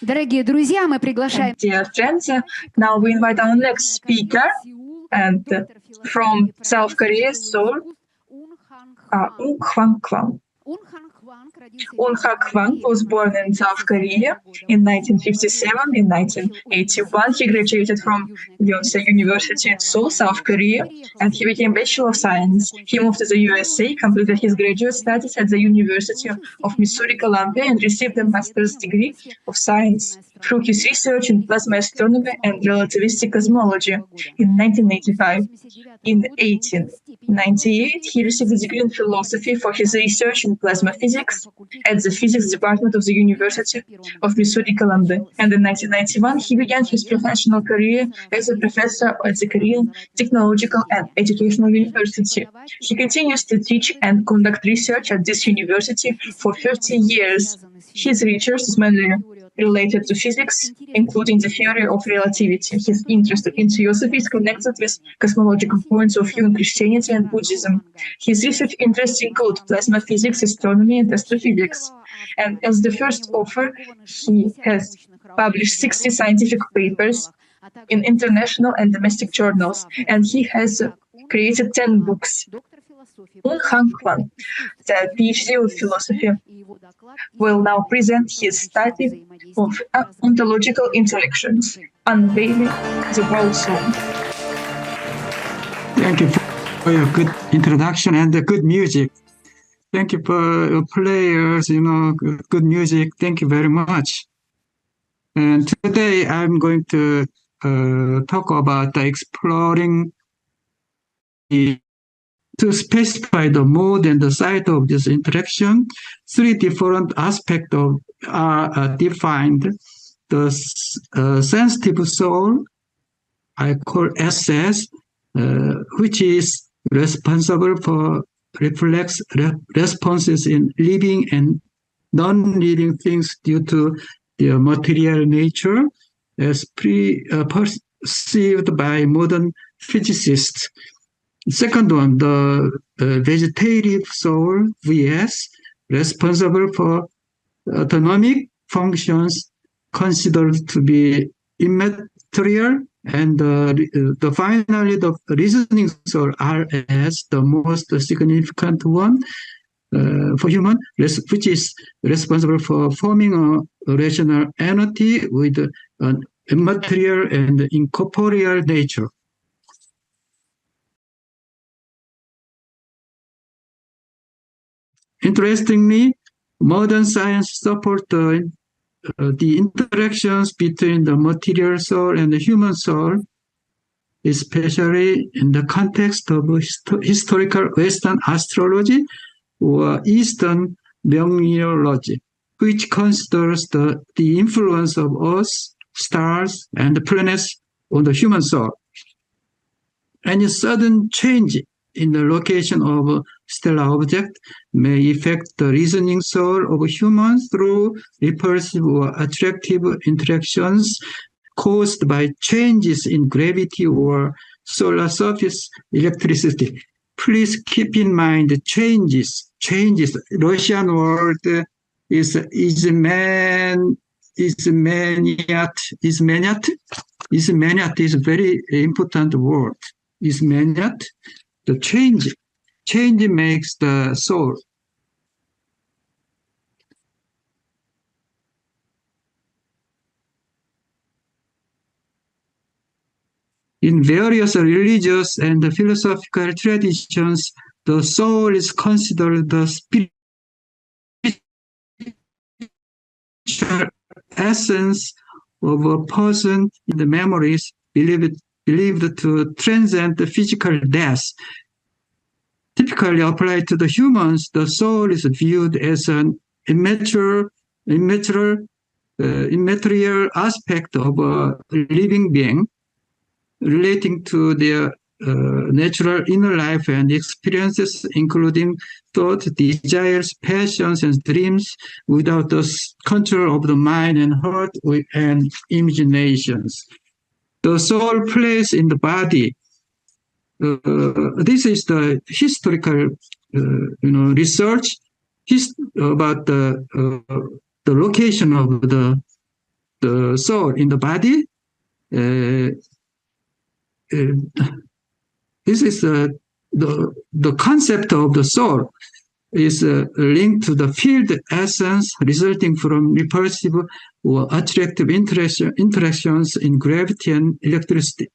Дорогие друзья, мы приглашаем... Dear friends, now we invite our next speaker, and from South Korea, Seoul, Un-Hak Hwang. Un-Hak Hwang was born in South Korea in 1957. In 1981, he graduated from Yonsei University in Seoul, South Korea, and he became Bachelor of Science. He moved to the USA, completed his graduate studies at the University of Missouri, Columbia, and received a master's degree of science through his research in plasma astronomy and relativistic cosmology in 1985. In 1898, he received a degree in philosophy for his research in plasma physics at the physics department of the University of Missouri, Columbia. And in 1991, he began his professional career as a professor at the Korean Technological and Educational University. He continues to teach and conduct research at this university for 30 years. His research is mainly related to physics, including the theory of relativity. His interest in Theosophy is connected with cosmological points of view in Christianity and Buddhism. His research interests include plasma physics, astronomy, and astrophysics. And as the first author, he has published 60 scientific papers in international and domestic journals, and he has created 10 books. Un-Hak Hwang, the PhD of philosophy, will now present his study of ontological interactions, unveiling the world soul. Thank you for your good introduction and the good music. Thank you for your players, good music. Thank you very much. And today I'm going to talk about exploring to specify the mode and the site of this interaction. Three different aspects are defined. The sensitive soul, I call SS, which is responsible for responses in living and non-living things due to their material nature, as perceived by modern physicists. Second one, the vegetative soul, VS, responsible for autonomic functions considered to be immaterial, and finally the reasoning soul, RS, the most significant one for human, which is responsible for forming a rational entity with an immaterial and incorporeal nature. Interestingly, modern science supports the interactions between the material soul and the human soul, especially in the context of historical Western astrology or Eastern numerology, which considers the influence of Earth, stars, and the planets on the human soul. Any sudden change in the location of a stellar object may affect the reasoning soul of humans through repulsive or attractive interactions caused by changes in gravity or solar surface electricity. Please keep in mind the changes. Russian word is a very important word. Ismeniat. The change makes the soul. In various religious and philosophical traditions, the soul is considered the spiritual essence of a person in the memories believed to transcend the physical death. Typically applied to the humans, the soul is viewed as an immaterial aspect of a living being, relating to their natural inner life and experiences, including thought, desires, passions, and dreams, without the control of the mind and heart and imaginations. The soul plays in the body. This is the historical, research about the location of the the soul in the body. This is the concept of the soul is linked to the field essence resulting from repulsive or attractive interactions in gravity and electricity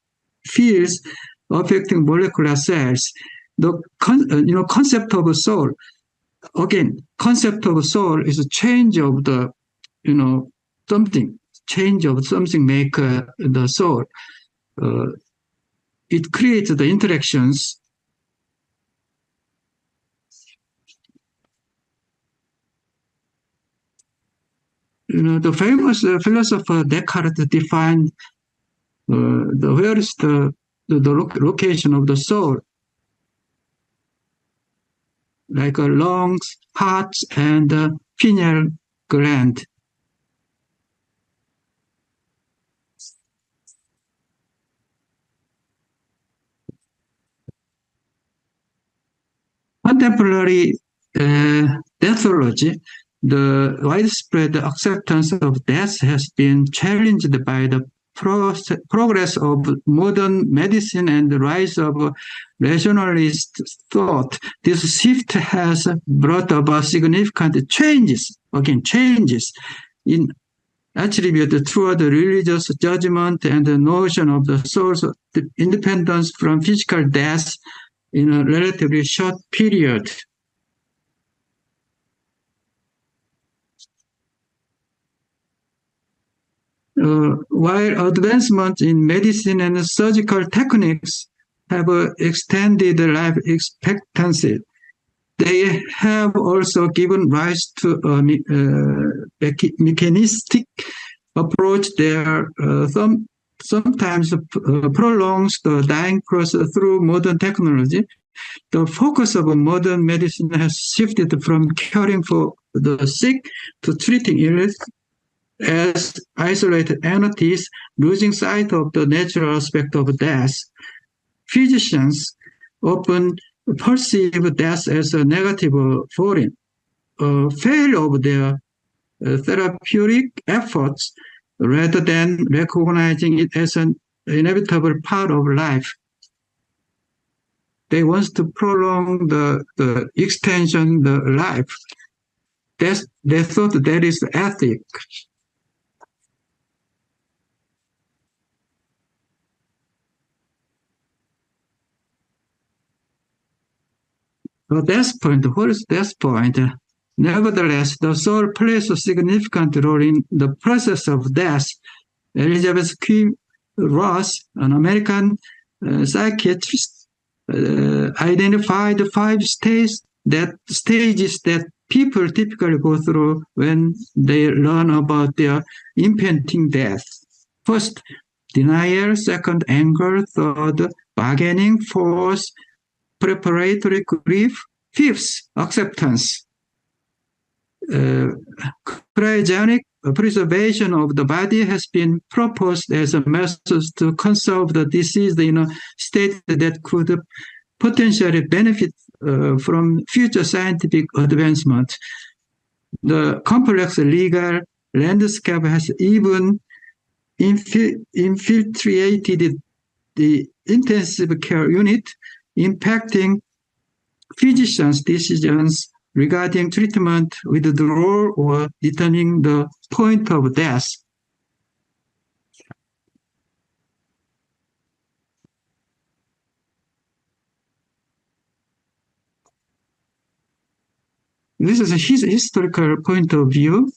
fields affecting molecular cells. The concept of a soul, again, concept of a soul is a change of the, something, change of something make the soul. It creates the interactions. The famous philosopher Descartes defined where is the location of the soul, like lungs, heart, and pineal gland. Contemporary deathology, the widespread acceptance of death has been challenged by the progress of modern medicine and the rise of rationalist thought. This shift has brought about significant changes in attributed toward the religious judgment and the notion of the soul's independence from physical death in a relatively short period. While advancements in medicine and surgical techniques have extended life expectancy, they have also given rise to a mechanistic approach that sometimes prolongs the dying process through modern technology. The focus of modern medicine has shifted from caring for the sick to treating illness as isolated entities, losing sight of the natural aspect of death. Physicians often perceive death as a negative foreign, a failure of their therapeutic efforts rather than recognizing it as an inevitable part of life. They want to prolong the extension, the life. They thought that is ethic. What is death point? Nevertheless, the soul plays a significant role in the process of death. Elizabeth Q. Ross, an American psychiatrist, identified 5 stages that people typically go through when they learn about their impending death. First, denial. Second, anger. Third, bargaining. Fourth, preparatory grief. Fifth, acceptance. Cryogenic preservation of the body has been proposed as a method to conserve the deceased in a state that could potentially benefit from future scientific advancement. The complex legal landscape has even infiltrated the intensive care unit, impacting physicians' decisions regarding treatment, withdrawal, or determining the point of death. This is a historical point of view.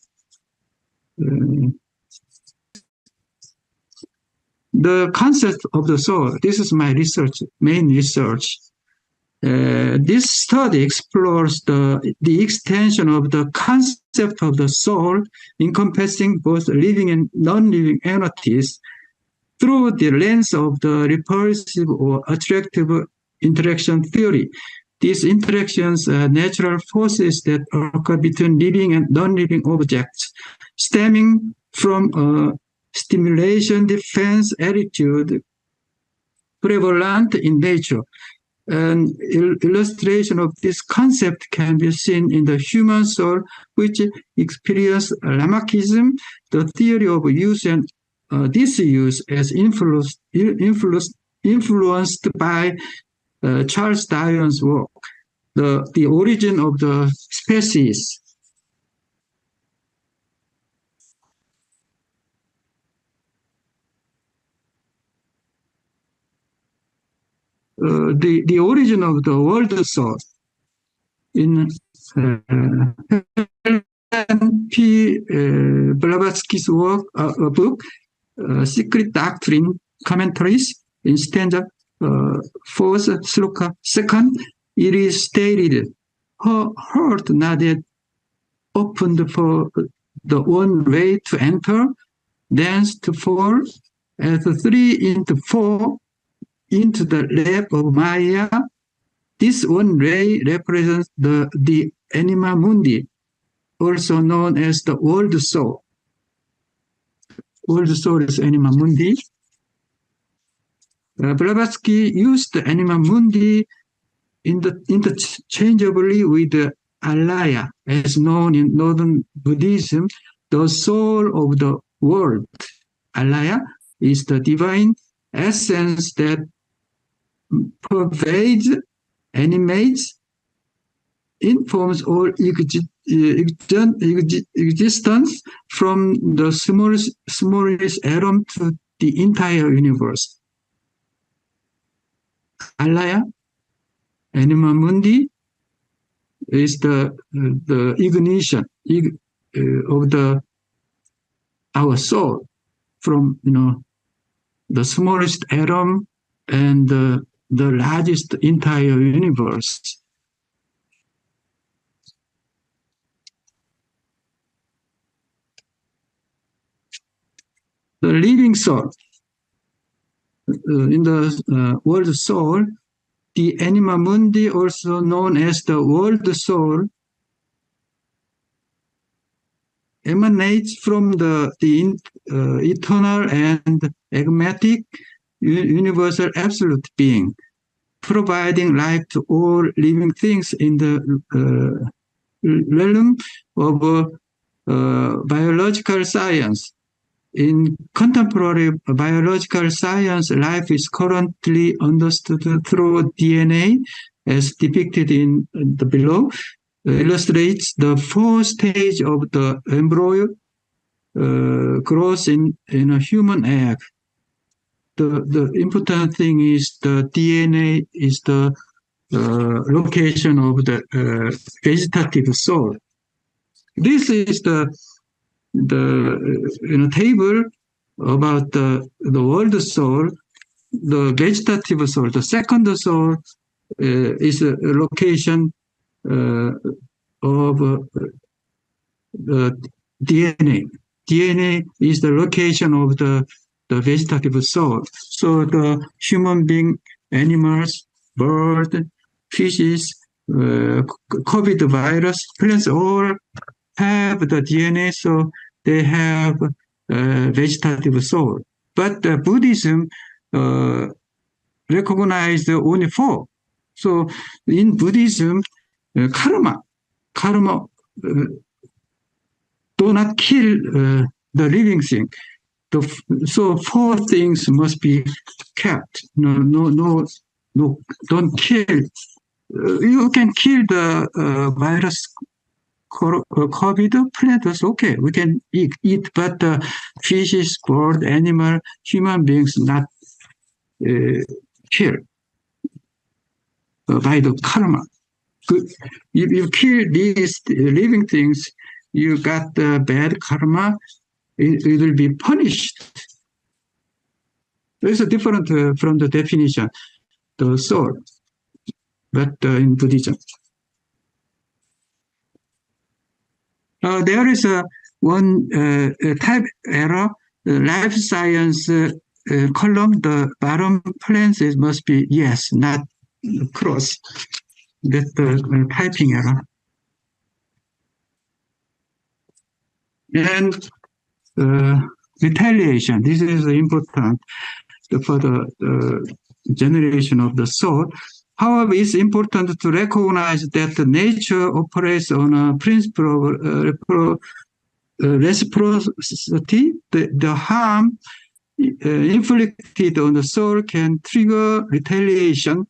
The concept of the soul, this is my main research. This study explores the extension of the concept of the soul, encompassing both living and non-living entities, through the lens of the repulsive or attractive interaction theory. These interactions are natural forces that occur between living and non-living objects, stemming from a stimulation defense attitude prevalent in nature. An illustration of this concept can be seen in the human soul, which experienced Lamarckism, the theory of use and disuse, as influenced by Charles Darwin's work, the origin of the species. The origin of the world soul in Blavatsky's work, book, Secret Doctrine Commentaries, in stanza 4th, sloka 2nd, it is stated, her heart not yet opened for the one way to enter, thence to fall, as 3 into 4 into the lap of Maya. This one ray represents the anima mundi, also known as the world soul. World soul is anima mundi. Blavatsky used the anima mundi interchangeably with the alaya, as known in Northern Buddhism, the soul of the world. Alaya is the divine essence that pervades, animates, informs all existence from the smallest atom to the entire universe. Alaya, anima mundi, is the ignition of our soul from the smallest atom and the largest entire universe. The living soul. In the world soul, the anima mundi, also known as the world soul, emanates from the eternal and enigmatic universal absolute being, providing life to all living things in the realm of biological science. In contemporary biological science, life is currently understood through DNA, as depicted in the below, illustrates the 4th stage of the embryo growth in a human egg. The important thing is the DNA is the location of the vegetative soul. This is the table about the world soul, the vegetative soul. The second soul is a location of the DNA. DNA is the location of the vegetative soul. So the human being, animals, bird, fishes, COVID virus, plants all have the DNA, so they have vegetative soul. But Buddhism recognized only 4. So in Buddhism, karma do not kill the living thing. So 4 things must be kept. No, don't kill. You can kill the virus, COVID, plants, okay, we can eat, but fishes, bird, animal, human beings not killed by the karma. If you kill these living things, you got the bad karma, it will be punished. It's different from the definition, the soul, but in Buddhism. There is one type error. Life science column, the bottom parenthesis must be yes, not cross. That's the typing error. And retaliation. This is important for the generation of the soul. However, it's important to recognize that nature operates on a principle of reciprocity. The harm inflicted on the soul can trigger retaliation,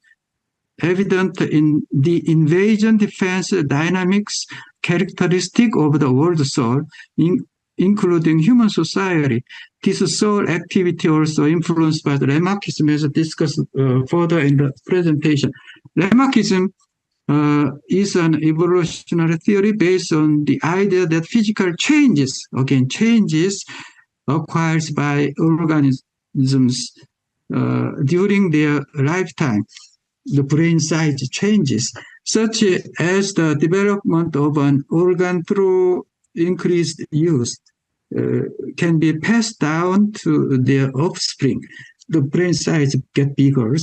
evident in the invasion defense dynamics characteristic of the world soul, including human society. This soul activity also influenced by the Lamarckism, as discussed further in the presentation. Lamarckism is an evolutionary theory based on the idea that physical changes acquired by organisms during their lifetime. The brain size changes, such as the development of an organ through increased use, can be passed down to their offspring. The brain size get bigger.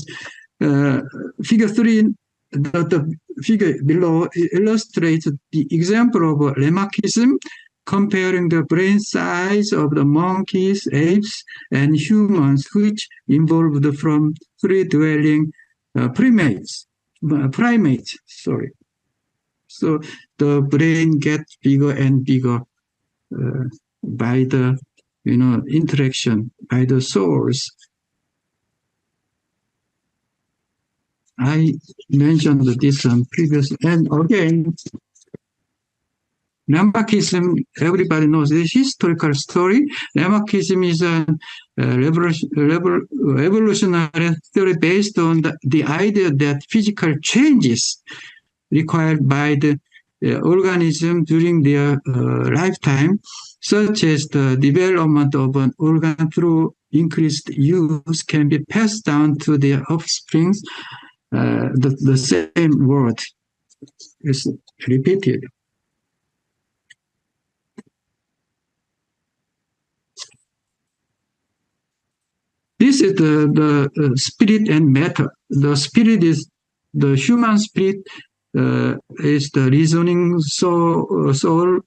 Figure 3, the figure below illustrates the example of Lamarckism, comparing the brain size of the monkeys, apes, and humans, which evolved from free-dwelling primates. So the brain gets bigger and bigger by the interaction by the souls. I mentioned this on previous, and again, Lamarckism, everybody knows this historical story. Lamarckism is an evolutionary theory based on the idea that physical changes required by the organism during their lifetime, such as the development of an organ through increased use, can be passed down to their offspring. The same word is repeated. This is the spirit and matter. The spirit is the human spirit, is the reasoning soul.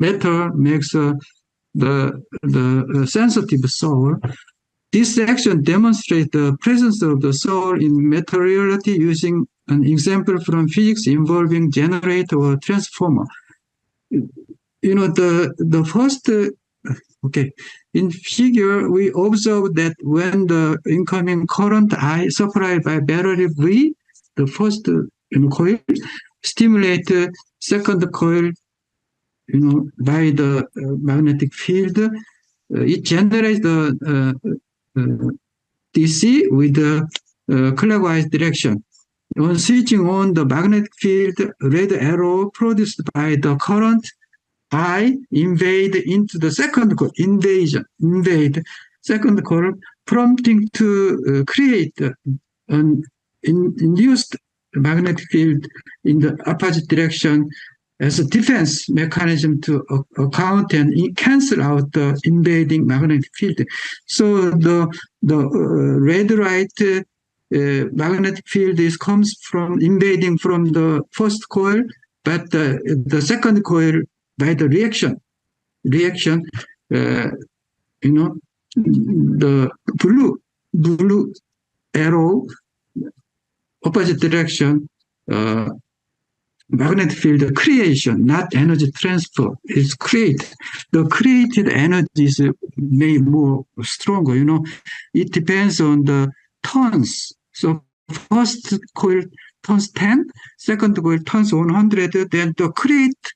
Matter makes the sensitive soul. This section demonstrates the presence of the soul in materiality using an example from physics involving generator or transformer. The first, in figure, we observe that when the incoming current I supplied by battery V, the first coil, stimulate second coil, by the magnetic field, it generates the DC with the clockwise direction. On switching on the magnetic field, red arrow produced by the current I invade into the second coil, invade second coil, prompting to create an induced magnetic field in the opposite direction as a defense mechanism to account and cancel out the invading magnetic field. So the red-right magnetic field comes from invading from the first coil, but the second coil, by the reaction, the blue arrow, opposite direction, magnetic field creation, not energy transfer, is created. The created energy is made more stronger. It depends on the turns. So first coil turns 10, second coil turns 100, then the create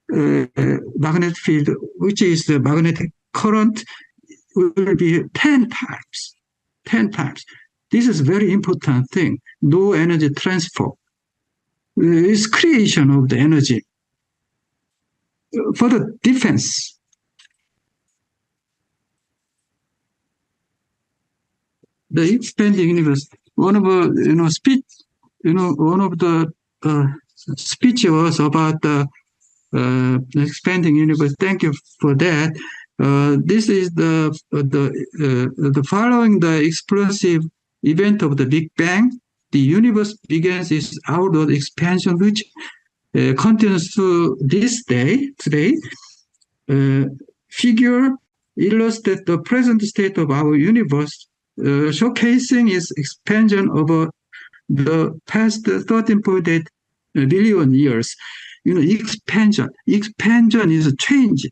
magnetic field, which is the magnetic current, will be 10 times. 10 times. This is a very important thing. No energy transfer. It's creation of the energy. For the defense, the expanding universe. One of the speech was about the expanding universe. Thank you for that. This is the following the explosive event of the Big Bang. The universe begins its outward expansion, which continues to this day. Today, figure illustrates the present state of our universe, showcasing its expansion over the past 13.8 billion years, expansion. Expansion is a change,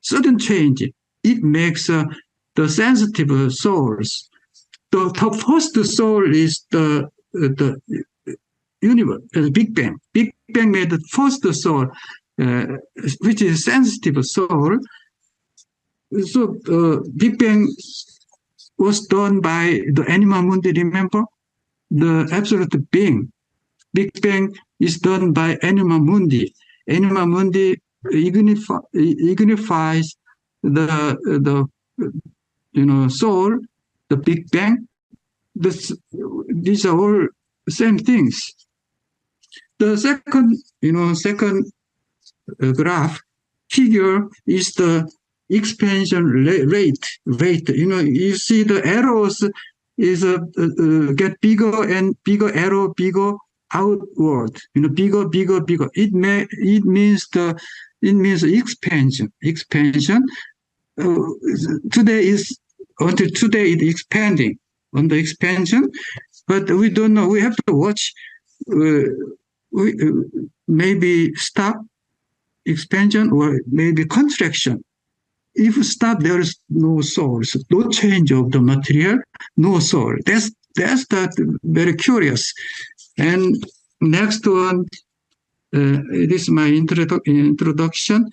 sudden change. It makes the sensitive souls. The first soul is the universe, the Big Bang. Big Bang made the first soul, which is sensitive soul. So Big Bang was done by the anima mundi, remember? The absolute being. Big Bang is done by anima mundi. Anima mundi ignifies the soul, the Big Bang. These are all same things. The second graph figure is the expansion rate. You see the arrows is get bigger and bigger arrow, bigger outward. Bigger. It means expansion. Expansion. Until today it expanding on the expansion, but we don't know. We have to watch. We maybe stop expansion or maybe contraction. If stop, there is no soul, no change of the material, no soul. That's very curious. And next one, this is my introduction.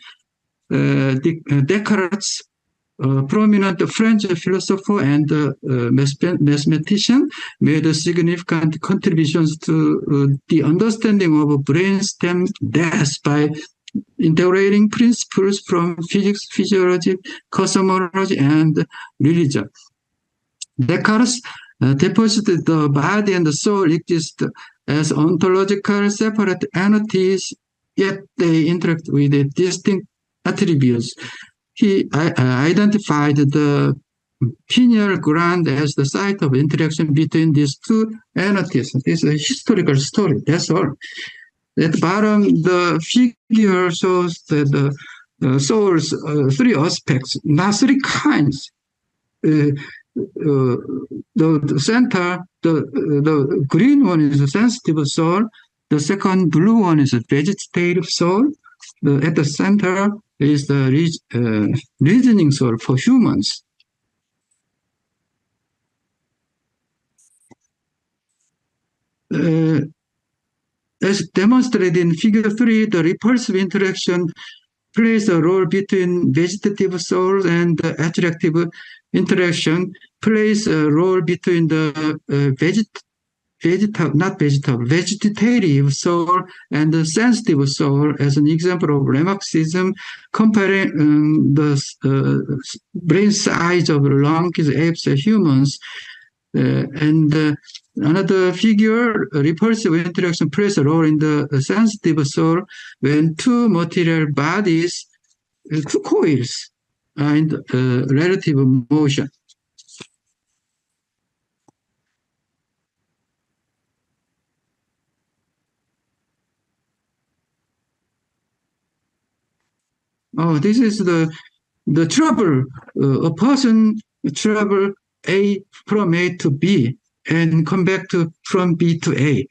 Descartes, prominent French philosopher and mathematician, made significant contributions to the understanding of brainstem death by integrating principles from physics, physiology, cosmology, and religion. Descartes deposited the body and the soul exist as ontological separate entities, yet they interact with distinct attributes. He identified the pineal gland as the site of interaction between these two entities. This is a historical story, that's all. At the bottom, the figure shows that the soul's three aspects, not three kinds. The center, the green one is a sensitive soul. The second blue one is a vegetative soul. At the center is the reasoning soul for humans. As demonstrated in figure 3, the repulsive interaction plays a role between vegetative soul, and the attractive interaction plays a role between the vegetative soul and the sensitive soul. As an example of Lamarckism, comparing the brain size of monkeys, apes, and humans. Another figure, repulsive interaction plays a role in the sensitive soul when two material bodies, two coils, are in relative motion. Oh, this is the trouble. A person travel from A to B and come back from B to A.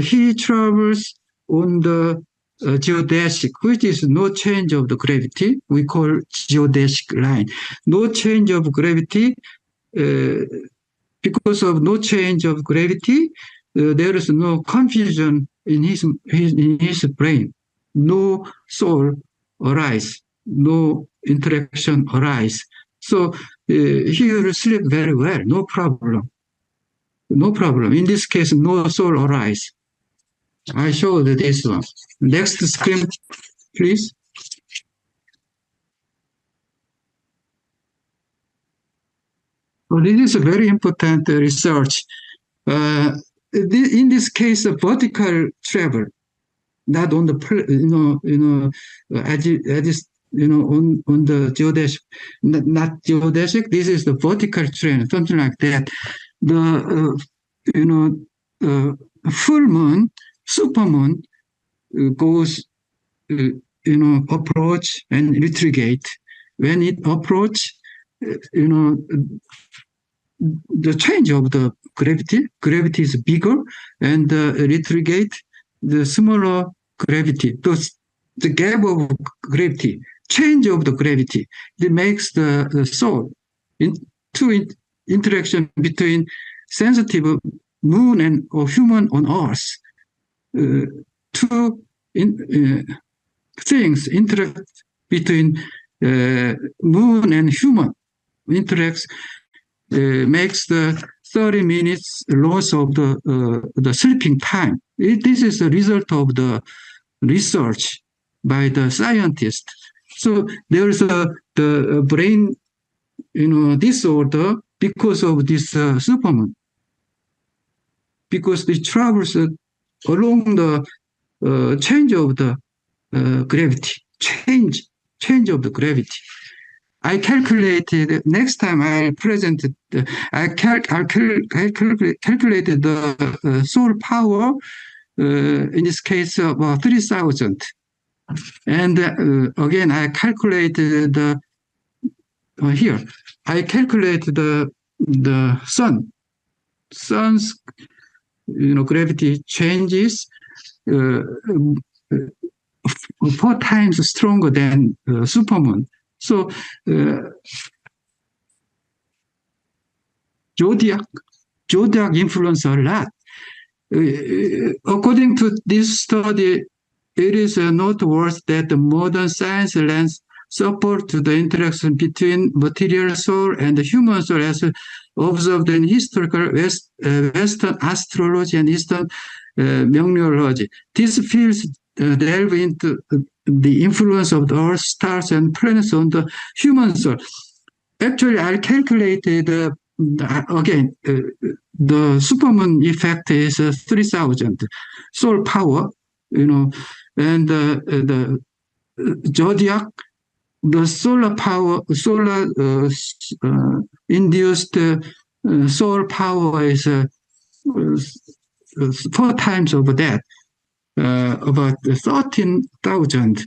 He travels on the geodesic, which is no change of the gravity. We call geodesic line. No change of gravity. Because of no change of gravity, there is no confusion in his brain. No soul arise, no interaction arise. So he will sleep very well, no problem. No problem. In this case, no soul arise. I showed this one. Next screen, please. So this is a very important research. In this case, a vertical travel, not on the on the geodesic, not geodesic. This is the vertical train, something like that. The full moon, supermoon goes approach and retrograde. When it approach, the change of the gravity. Gravity is bigger, and retrograde the smaller gravity. The gap of gravity, change of the gravity, it makes the soul. Interaction between sensitive moon and or human on Earth. Two things interact between moon and human interacts makes the 30 minutes loss of the sleeping time. This is a result of the research by the scientists. So there is the brain, disorder because of this supermoon, because it travels along the change of the gravity, change of the gravity. I calculated, next time I presented, I calculated the solar power, in this case, about 3,000. And again, I calculated here, I calculated the sun's, gravity changes 4 times stronger than supermoon. So zodiac influence a lot. According to this study, it is noteworthy that the modern science lends support to the interaction between material soul and the human soul as observed in historical Western astrology and Eastern Myeongnology. These fields delve into the influence of the Earth, stars, and planets on the human soul. Actually, I calculated again the supermoon effect is 3,000 solar power, and the zodiac, the solar power, induced solar power is 4 times of that. About 13,000.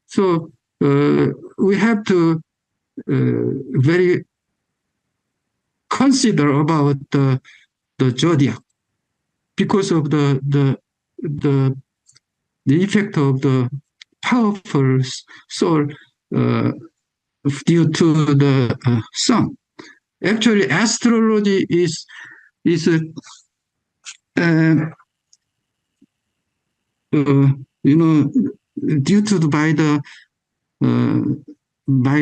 So we have to very consider about the zodiac because of the effect of the powerful soul due to the sun. Actually, astrology is due to by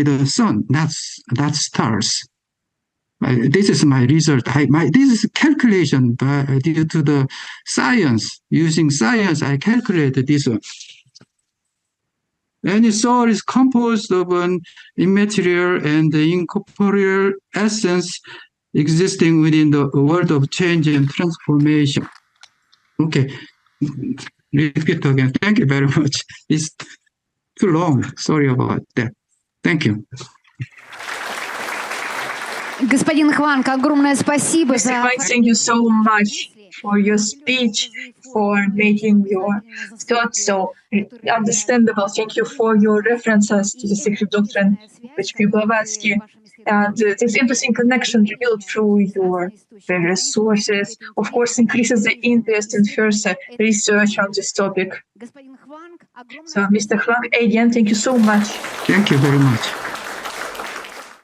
the sun, not stars. This is my result. This is calculation due to the science. Using science, I calculated this one. Any soul is composed of an immaterial and incorporeal essence existing within the world of change and transformation. Okay. Repeat again. Thank you very much. It's too long. Sorry about that. Thank you. Господин Хванг, огромное спасибо Mr. Hwang, thank you so much for your speech, for making your thoughts so understandable. Thank you for your references to the sacred doctrine of H.P. Blavatsky. And this interesting connection revealed through your various sources, of course, increases the interest in further research on this topic. So, Mr. Hwang, again, thank you so much. Thank you very much.